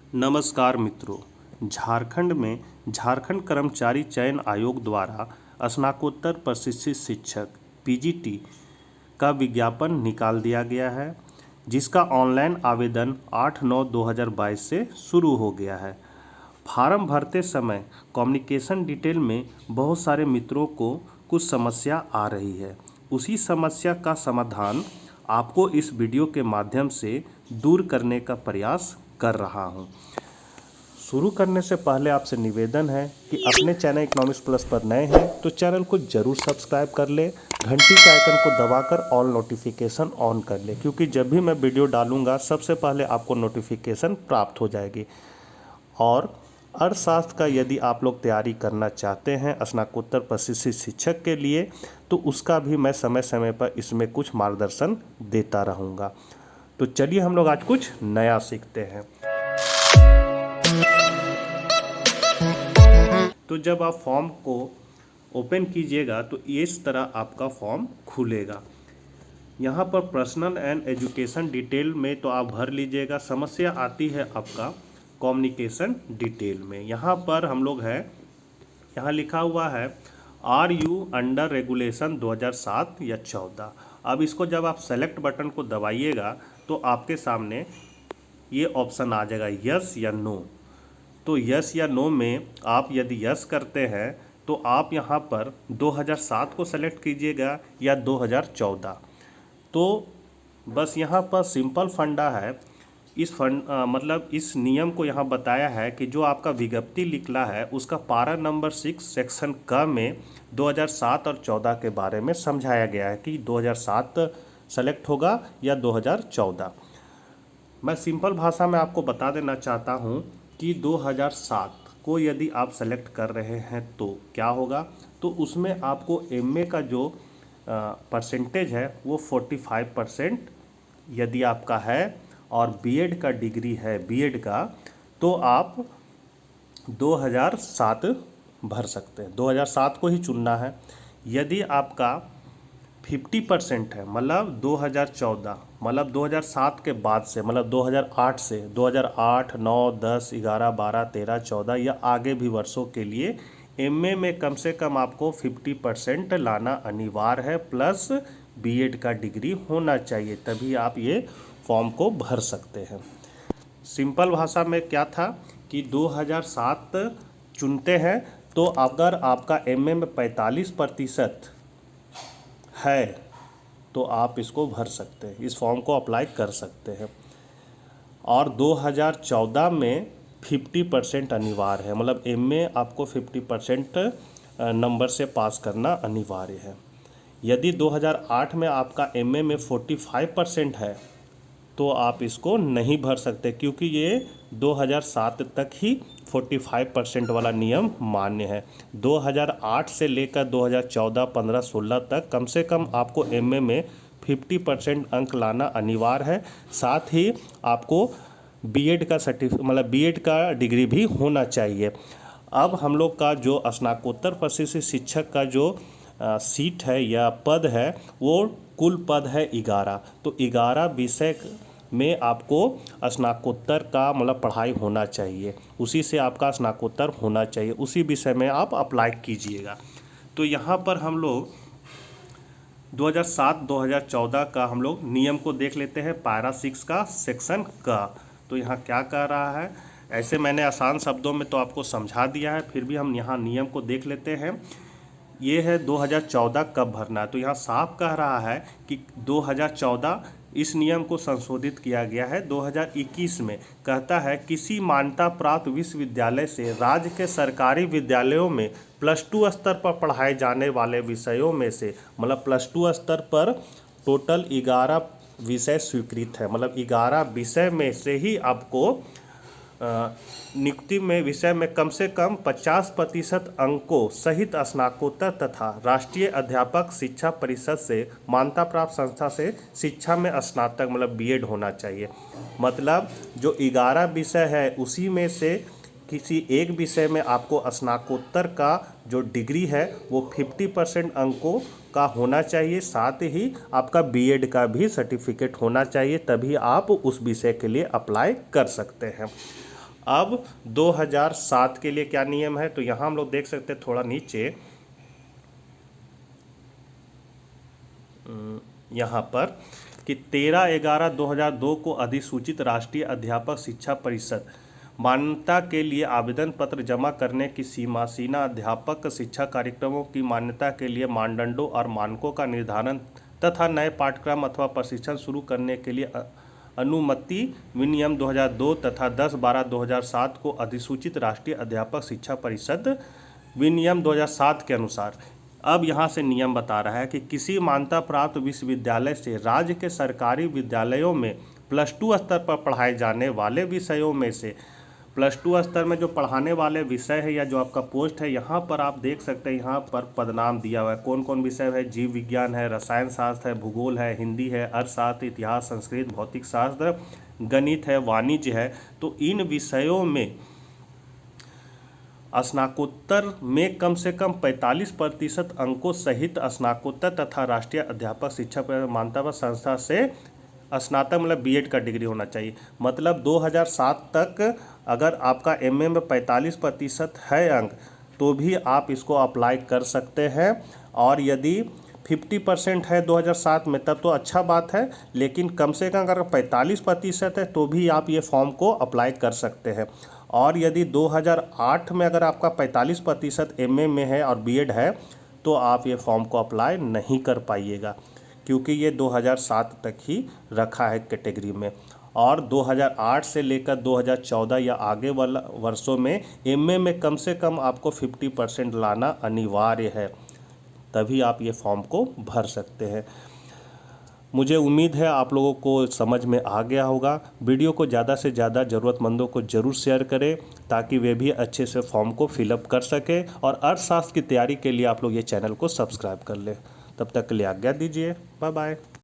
नमस्कार मित्रों। झारखंड में झारखंड कर्मचारी चयन आयोग द्वारा स्नातकोत्तर प्रशिक्षित शिक्षक पीजीटी का विज्ञापन निकाल दिया गया है, जिसका ऑनलाइन आवेदन 8/9/2022 से शुरू हो गया है। फार्म भरते समय कम्युनिकेशन डिटेल में बहुत सारे मित्रों को कुछ समस्या आ रही है। उसी समस्या का समाधान आपको इस वीडियो के माध्यम से दूर करने का प्रयास कर रहा हूं। शुरू करने से पहले आपसे निवेदन है कि अपने चैनल इकोनॉमिक्स प्लस पर नए हैं तो चैनल को जरूर सब्सक्राइब कर ले, घंटी के आइकन को दबाकर ऑल नोटिफिकेशन ऑन कर ले, क्योंकि जब भी मैं वीडियो डालूंगा सबसे पहले आपको नोटिफिकेशन प्राप्त हो जाएगी। और अर्थशास्त्र का यदि आप लोग तैयारी करना चाहते हैं स्नातकोत्तर प्रशिक्षित शिक्षक के लिए, तो उसका भी मैं समय समय पर इसमें कुछ मार्गदर्शन देता रहूँगा। तो चलिए हम लोग आज कुछ नया सीखते हैं। तो जब आप फॉर्म को ओपन कीजिएगा तो इस तरह आपका फॉर्म खुलेगा। यहाँ पर पर्सनल एंड एजुकेशन डिटेल में तो आप भर लीजिएगा। समस्या आती है आपका कम्युनिकेशन डिटेल में। यहाँ पर हम लोग हैं, यहाँ लिखा हुआ है आर यू अंडर रेगुलेशन 2007 या 14। अब इसको जब आप सेलेक्ट बटन को दबाइएगा तो आपके सामने ये ऑप्शन आ जाएगा यस या नो। तो यस या नो में आप यदि यस करते हैं तो आप यहाँ पर 2007 को सेलेक्ट कीजिएगा या 2014। तो बस यहाँ पर सिंपल फंडा है। इस मतलब इस नियम को यहाँ बताया है कि जो आपका विज्ञप्ति निकला है उसका पारा नंबर 6 सेक्शन क में 2007 और 14 के बारे में समझाया गया है कि 2007 सेलेक्ट होगा या 2014। मैं सिंपल भाषा में आपको बता देना चाहता हूँ कि 2007 को यदि आप सेलेक्ट कर रहे हैं तो क्या होगा। तो उसमें आपको एमए का जो परसेंटेज है वो 45% यदि आपका है और बीएड का डिग्री है बीएड का, तो आप 2007 भर सकते हैं। 2007 को ही चुनना है। यदि आपका 50% है मतलब 2014, मतलब 2007 के बाद से, मतलब 2008 से 2008, 9, 10, 11, 12, 13, 14 या आगे भी वर्षों के लिए एमए में कम से कम आपको 50% लाना अनिवार्य है, प्लस बीएड का डिग्री होना चाहिए, तभी आप ये फॉर्म को भर सकते हैं। सिंपल भाषा में क्या था कि 2007 चुनते हैं तो अगर आपका एमए में 45% है तो आप इसको भर सकते हैं, इस फॉर्म को अप्लाई कर सकते हैं। और 2014 में 50% अनिवार्य है, मतलब एमए आपको 50% नंबर से पास करना अनिवार्य है। यदि 2008 में आपका एमए में 45% है तो आप इसको नहीं भर सकते, क्योंकि ये 2007 तक ही 45% वाला नियम मान्य है। 2008 से लेकर 2014, 15, 16 तक कम से कम आपको एमए में 50% अंक लाना अनिवार्य है। साथ ही आपको बीएड का मतलब बीएड का डिग्री भी होना चाहिए। अब हम लोग का जो स्नातकोत्तर प्रशिक्षित शिक्षक का जो सीट है या पद है वो कुल पद है 11। तो 11 विषय में आपको स्नातकोत्तर का मतलब पढ़ाई होना चाहिए, उसी से आपका स्नातकोत्तर होना चाहिए, उसी विषय में आप अप्लाई कीजिएगा। तो यहाँ पर हम लोग 2007-2014 का हम लोग नियम को देख लेते हैं, पारा 6 का सेक्शन का। तो यहाँ क्या कह रहा है, ऐसे मैंने आसान शब्दों में तो आपको समझा दिया है, फिर भी हम यहाँ नियम को देख लेते हैं। ये है 2014 कब भरना है। तो यहाँ साफ कह रहा है कि 2014 इस नियम को संशोधित किया गया है 2021 में। कहता है किसी मान्यता प्राप्त विश्वविद्यालय से राज्य के सरकारी विद्यालयों में +2 स्तर पर पढ़ाए जाने वाले विषयों में से, मतलब +2 स्तर पर टोटल 11 विषय स्वीकृत है, मतलब 11 विषय में से ही आपको नियुक्ति में विषय में कम से कम 50% अंकों सहित स्नातकोत्तर तथा राष्ट्रीय अध्यापक शिक्षा परिषद से मान्यता प्राप्त संस्था से शिक्षा में स्नातक मतलब बीएड होना चाहिए। मतलब जो 11 विषय है उसी में से किसी एक विषय में आपको स्नातकोत्तर का जो डिग्री है वो 50% अंकों का होना चाहिए, साथ ही आपका बीएड का भी सर्टिफिकेट होना चाहिए, तभी आप उस विषय के लिए अप्लाई कर सकते हैं। अब 2007 के लिए क्या नियम है, तो यहाँ हम लोग देख सकते हैं थोड़ा नीचे, यहाँ पर कि 13/11/2002 को अधिसूचित राष्ट्रीय अध्यापक शिक्षा परिषद मान्यता के लिए आवेदन पत्र जमा करने की सीमा, सीना अध्यापक शिक्षा कार्यक्रमों की मान्यता के लिए मानदंडों और मानकों का निर्धारण तथा नए पाठ्यक्रम अथवा प्रशिक्षण शुरू करने के लिए अनुमति विनियम 2002 तथा 10/12/2007 को अधिसूचित राष्ट्रीय अध्यापक शिक्षा परिषद विनियम 2007 के अनुसार। अब यहाँ से नियम बता रहा है कि किसी मान्यता प्राप्त विश्वविद्यालय से राज्य के सरकारी विद्यालयों में +2 स्तर पर पढ़ाए जाने वाले विषयों में से, +2 स्तर में जो पढ़ाने वाले विषय है या जो आपका पोस्ट है, यहाँ पर आप देख सकते हैं यहाँ पर पदनाम दिया हुआ है, कौन कौन विषय है, जीव विज्ञान है, रसायन शास्त्र है, भूगोल है, हिंदी है, अर्थशास्त्र, इतिहास, संस्कृत, भौतिक शास्त्र, गणित है, वाणिज्य है। तो इन विषयों में स्नातकोत्तर में कम से कम 45% अंकों सहित स्नातकोत्तर तथा राष्ट्रीय अध्यापक शिक्षा मान्यता संस्था से स्नातक मतलब बीएड का डिग्री होना चाहिए। मतलब 2007 तक अगर आपका एमए में 45% है अंक तो भी आप इसको अप्लाई कर सकते हैं, और यदि 50% है 2007 में तब तो अच्छा बात है, लेकिन कम से कम अगर 45% है तो भी आप ये फॉर्म को अप्लाई कर सकते हैं। और यदि 2008 में अगर आपका 45% एमए में है और बीएड है तो आप ये फॉर्म को अप्लाई नहीं कर पाइएगा, क्योंकि ये 2007 तक ही रखा है कैटेगरी में। और 2008 से लेकर 2014 या आगे वाला वर्षों में एमए में कम से कम आपको 50% लाना अनिवार्य है, तभी आप ये फॉर्म को भर सकते हैं। मुझे उम्मीद है आप लोगों को समझ में आ गया होगा। वीडियो को ज़्यादा से ज़्यादा ज़रूरतमंदों को ज़रूर शेयर करें ताकि वे भी अच्छे से फॉर्म को फिलअप कर सकें, और अर्थशास्त्र की तैयारी के लिए आप लोग ये चैनल को सब्सक्राइब कर लें। तब तक के लिए आज्ञा दीजिए, बाय बाय।